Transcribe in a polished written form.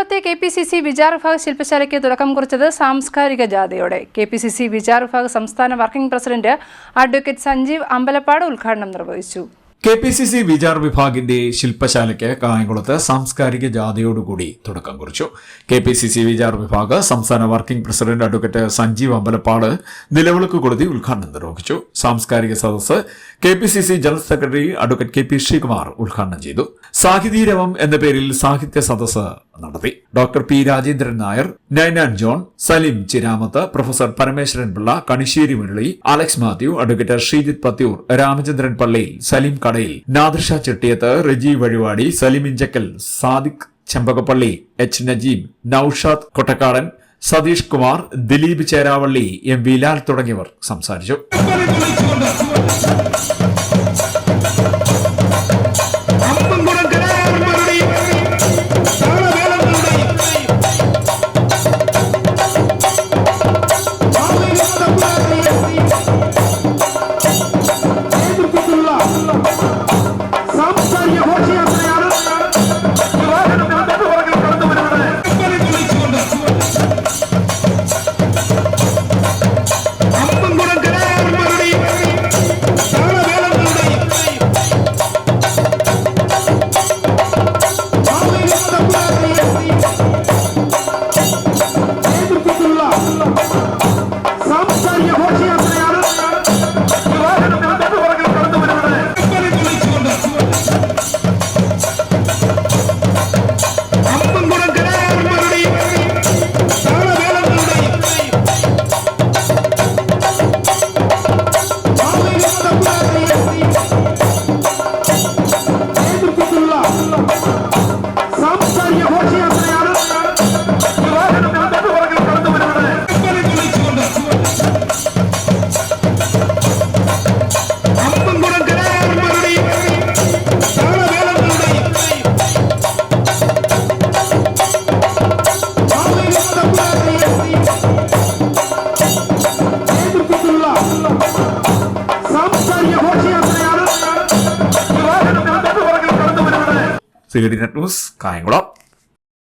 കായംകുളത്തെ KPCC Vichar വിഭാഗ ശില്പശാലയ്ക്ക് തുടക്കം കുറിച്ചത് സാംസ്കാരിക ജാഥയോടെ. KPCC വിചാർ വിഭാഗ സംസ്ഥാന working president advocate Sanjeev Ambalappad ഉദ്ഘാടനം നിർവഹിച്ചു. KPCC വിചാർ വിഭാഗിന്റെ ശില്പശാലയ്ക്ക് കായംകുളത്ത് സാംസ്കാരിക ജാഥയോടുകൂടി തുടക്കം കുറിച്ചു. KPCC വിചാർ വിഭാഗ സംസ്ഥാന working president advocate Sanjeev Ambalappad നിലവിളക്ക് കൊളുത്തി ഉദ്ഘാടനം നിർവഹിച്ചു. സാംസ്കാരിക സദസ്സ് KPCC general secretary advocate KP Sreekumar ഉദ്ഘാടനം ചെയ്തു. സാഹിതീരവം എന്ന പേരിൽ സാഹിത്യ സദസ്സ് നടത്തി. Doctor P Rajendran Nair, Ninan John, Saleem Chiramath, professor Parameswaran Pillai, Kanissery Murali, Alex Mathew, advocate Sreejith Pathiyoor, Ramachandran Palliyil, Saleem കടയിൽ, നാദിർഷ ചെട്ടിയത്ത്, റജി വഴിവാടി, സലീം ഇഞ്ചക്കൽ, സാദിഖ് ചെമ്പകപ്പള്ളി, H നജീം, നൌഷാദ് കൊട്ടക്കാടൻ, സതീഷ് കുമാർ, ദിലീപ് ചേരാവള്ളി, M ലാൽ തുടങ്ങിയവർ സംസാരിച്ചു. CDNet News, Kayamkulam.